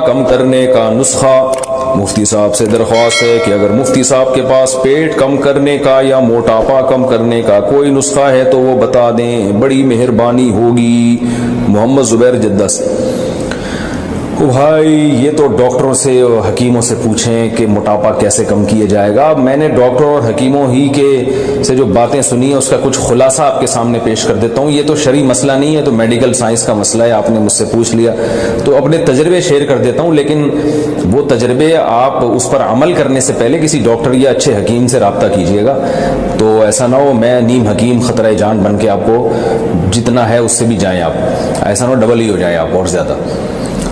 کم کرنے کا نسخہ. مفتی صاحب سے درخواست ہے کہ اگر مفتی صاحب کے پاس پیٹ کم کرنے کا یا موٹاپا کم کرنے کا کوئی نسخہ ہے تو وہ بتا دیں، بڑی مہربانی ہوگی. محمد زبیر جدہ سے. بھائی یہ تو ڈاکٹروں سے اور حکیموں سے پوچھیں کہ موٹاپا کیسے کم کیا جائے گا. میں نے ڈاکٹروں اور حکیموں ہی کے سے جو باتیں سنی ہیں اس کا کچھ خلاصہ آپ کے سامنے پیش کر دیتا ہوں. یہ تو شرعی مسئلہ نہیں ہے، تو میڈیکل سائنس کا مسئلہ ہے. آپ نے مجھ سے پوچھ لیا تو اپنے تجربے شیئر کر دیتا ہوں، لیکن وہ تجربے آپ اس پر عمل کرنے سے پہلے کسی ڈاکٹر یا اچھے حکیم سے رابطہ کیجیے گا. تو ایسا نہ ہو میں نیم حکیم خطرہ جان بن کے آپ کو جتنا ہے اس سے بھی جائیں آپ، ایسا نہ ہو ڈبل ہی ہو جائے آپ اور زیادہ.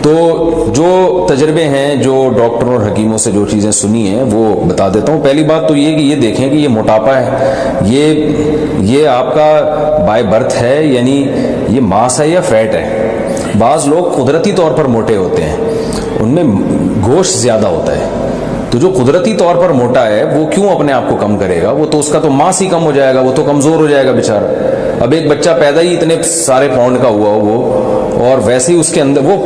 تو جو تجربے ہیں، جو ڈاکٹروں اور حکیموں سے جو چیزیں سنی ہیں وہ بتا دیتا ہوں. پہلی بات تو یہ کہ یہ دیکھیں کہ یہ موٹاپا ہے یہ آپ کا بائی برتھ ہے، یعنی یہ ماس ہے یا فیٹ ہے. بعض لوگ قدرتی طور پر موٹے ہوتے ہیں، ان میں گوشت زیادہ ہوتا ہے. تو جو قدرتی طور پر موٹا ہے وہ کیوں اپنے آپ کو کم کرے گا؟ وہ تو اس کا تو ماس ہی کم ہو جائے گا، وہ تو کمزور ہو جائے گا بیچارہ. اب ایک بچہ پیدا ہی اتنے سارے پاؤنڈ کا ہوا ہو وہ، اور ویسے ہی اس کے اندر وہ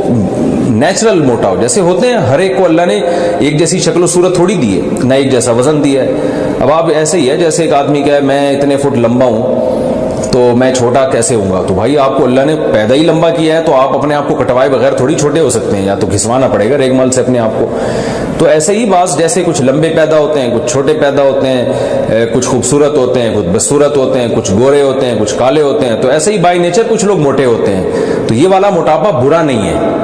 نیچرل موٹا ہو، جیسے ہوتے ہیں ہر ایک کو اللہ نے ایک جیسی شکل و صورت تھوڑی دی ہے، نہ ایک جیسا وزن دیا ہے. اب آپ ایسے ہی ہے جیسے ایک آدمی کا ہے میں اتنے فٹ لمبا ہوں تو میں چھوٹا کیسے ہوں گا؟ تو بھائی آپ کو اللہ نے پیدا ہی لمبا کیا ہے تو آپ اپنے آپ کو کٹوائے بغیر تھوڑی چھوٹے ہو سکتے ہیں، یا تو گھسوانا پڑے گا ریگ مال سے اپنے آپ کو. تو ایسے ہی بعض جیسے کچھ لمبے پیدا ہوتے ہیں، کچھ چھوٹے پیدا ہوتے ہیں، کچھ خوبصورت ہوتے ہیں، کچھ بدصورت ہوتے ہیں، کچھ گورے ہوتے ہیں، کچھ کالے ہوتے ہیں. تو ایسے ہی بائی نیچر کچھ لوگ موٹے ہوتے ہیں. تو یہ والا موٹاپا برا نہیں ہے،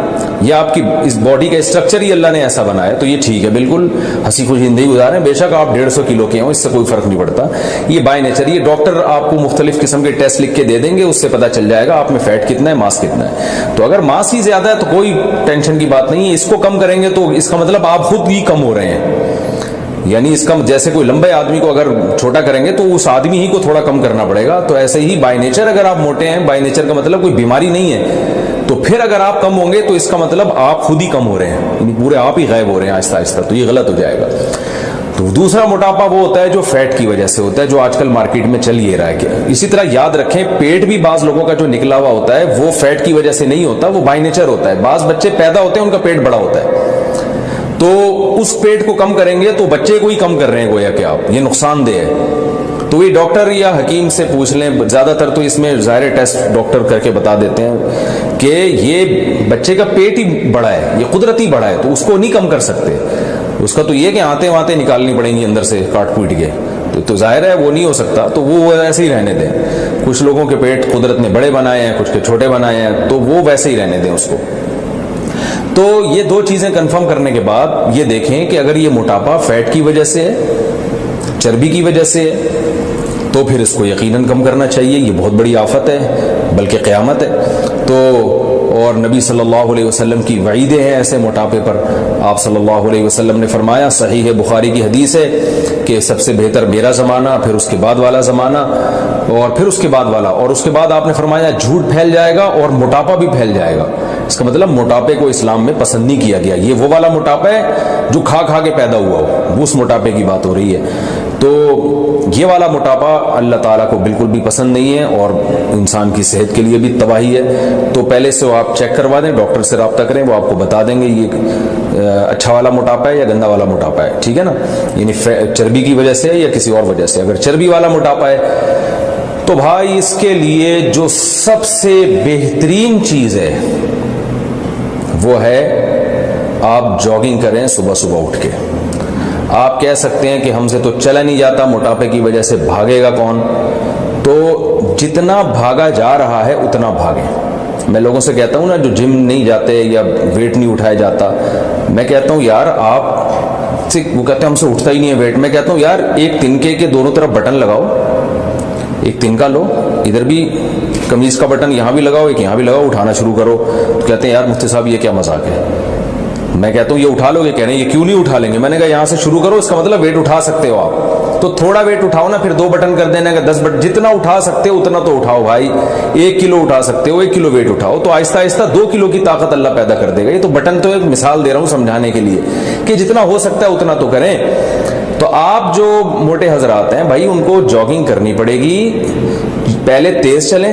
یہ آپ کی اس باڈی کا اسٹرکچر ہی اللہ نے ایسا بنایا ہے، تو یہ ٹھیک ہے، بالکل ہنسی خوشی زندگی گزاریں. بے شک آپ 150 کلو کے ہوں، اس سے کوئی فرق نہیں پڑتا. یہ بائی نیچر، یہ ڈاکٹر آپ کو مختلف قسم کے ٹیسٹ لکھ کے دے دیں گے، اس سے پتہ چل جائے گا آپ میں فیٹ کتنا ہے، ماس کتنا ہے. تو اگر ماس ہی زیادہ ہے تو کوئی ٹینشن کی بات نہیں ہے. اس کو کم کریں گے تو اس کا مطلب آپ خود ہی کم ہو رہے ہیں. یعنی اس کا جیسے کوئی لمبے آدمی کو اگر چھوٹا کریں گے تو اس آدمی ہی کو تھوڑا کم کرنا پڑے گا. تو ایسے ہی بائی نیچر اگر آپ موٹے ہیں، بائی نیچر کا مطلب کوئی بیماری نہیں ہے، تو پھر اگر آپ کم ہوں گے تو اس کا مطلب آپ خود ہی کم ہو رہے ہیں، یعنی پورے آپ ہی غائب ہو رہے ہیں آہستہ آہستہ. تو یہ غلط ہو جائے گا. تو دوسرا موٹاپا وہ ہوتا ہے جو فیٹ کی وجہ سے ہوتا ہے، جو آج کل مارکیٹ میں چل یہ رہا ہے. کہ اسی طرح یاد رکھیں پیٹ بھی بعض لوگوں کا جو نکلا ہوا ہوتا ہے وہ فیٹ کی وجہ سے نہیں ہوتا، وہ بائی نیچر ہوتا ہے. بعض بچے پیدا ہوتے ہیں ان کا پیٹ بڑا ہوتا ہے، تو اس پیٹ کو کم کریں گے تو بچے کو ہی کم کر رہے ہیں گویا کہ آپ، یہ نقصان دہ ہے. تو یہ ڈاکٹر یا حکیم سے پوچھ لیں. زیادہ تر تو اس میں ظاہر ٹیسٹ ڈاکٹر کر کے بتا دیتے ہیں کہ یہ بچے کا پیٹ ہی بڑا ہے، یہ قدرتی بڑا ہے، تو اس کو نہیں کم کر سکتے. اس کا تو یہ کہ آتے واتے نکالنی پڑیں گی اندر سے کاٹ پیٹ کے، تو ظاہر ہے وہ نہیں ہو سکتا. تو وہ ایسے ہی رہنے دیں. کچھ لوگوں کے پیٹ قدرت نے بڑے بنائے ہیں، کچھ کے چھوٹے بنائے ہیں، تو وہ ویسے ہی رہنے دیں اس کو. تو یہ دو چیزیں کنفرم کرنے کے بعد یہ دیکھیں کہ اگر یہ موٹاپا فیٹ کی وجہ سے ہے، چربی کی وجہ سے ہے، تو پھر اس کو یقیناً کم کرنا چاہیے. یہ بہت بڑی آفت ہے، بلکہ قیامت ہے. تو اور نبی صلی اللہ علیہ وسلم کی وعیدیں ہیں ایسے موٹاپے پر. آپ صلی اللہ علیہ وسلم نے فرمایا، صحیح بخاری کی حدیث ہے کہ سب سے بہتر میرا زمانہ، پھر اس کے بعد والا زمانہ، اور پھر اس کے بعد والا، اور اس کے بعد آپ نے فرمایا جھوٹ پھیل جائے گا اور موٹاپا بھی پھیل جائے گا. اس کا مطلب موٹاپے کو اسلام میں پسند نہیں کیا گیا. یہ وہ والا موٹاپا ہے جو کھا کھا کے پیدا ہوا ہو، اس موٹاپے کی بات ہو رہی ہے. تو یہ والا موٹاپا اللہ تعالیٰ کو بالکل بھی پسند نہیں ہے اور انسان کی صحت کے لیے بھی تباہی ہے. تو پہلے سے وہ آپ چیک کروا دیں، ڈاکٹر سے رابطہ کریں، وہ آپ کو بتا دیں گے یہ اچھا والا موٹاپا ہے یا گندا والا موٹاپا ہے. ٹھیک ہے نا؟ یعنی چربی کی وجہ سے یا کسی اور وجہ سے. اگر چربی والا موٹاپا ہے تو بھائی اس کے لیے جو سب سے بہترین چیز ہے وہ ہے آپ جاگنگ کریں صبح صبح اٹھ کے. آپ کہہ سکتے ہیں کہ ہم سے تو چلا نہیں جاتا، موٹاپے کی وجہ سے بھاگے گا کون؟ تو جتنا بھاگا جا رہا ہے اتنا بھاگیں. میں لوگوں سے کہتا ہوں نا جو جم نہیں جاتے یا ویٹ نہیں اٹھایا جاتا، میں کہتا ہوں یار آپ سے، وہ کہتے ہیں ہم سے اٹھتا ہی نہیں ہے ویٹ. میں کہتا ہوں یار ایک تنکے کے دونوں طرف بٹن لگاؤ، ایک تنکا لو، ادھر بھی قمیض کا بٹن یہاں بھی لگاؤ، ایک یہاں بھی لگاؤ، اٹھانا شروع کرو. تو کہتے ہیں یار مفتی صاحب یہ کیا مذاق ہے. میں کہتا ہوں یہ اٹھا لو گے؟ کہہ رہے ہیں یہ کیوں نہیں اٹھا لیں گے. میں نے کہا یہاں سے شروع کرو، اس کا مطلب ویٹ اٹھا سکتے ہو آپ، تو تھوڑا ویٹ اٹھاؤ نا، پھر 2 بٹن کر دینا کہ 10 بٹن، جتنا اٹھا سکتے ہو اتنا تو اٹھاؤ بھائی. 1 کلو اٹھا سکتے ہو 1 کلو ویٹ اٹھاؤ، تو آہستہ آہستہ 2 کلو کی طاقت اللہ پیدا کر دے گا. یہ تو بٹن تو ایک مثال دے رہا ہوں سمجھانے کے لیے کہ جتنا ہو سکتا ہے اتنا تو کریں. تو آپ جو موٹے حضرات ہیں بھائی ان کو جاگنگ کرنی پڑے گی. پہلے تیز چلیں،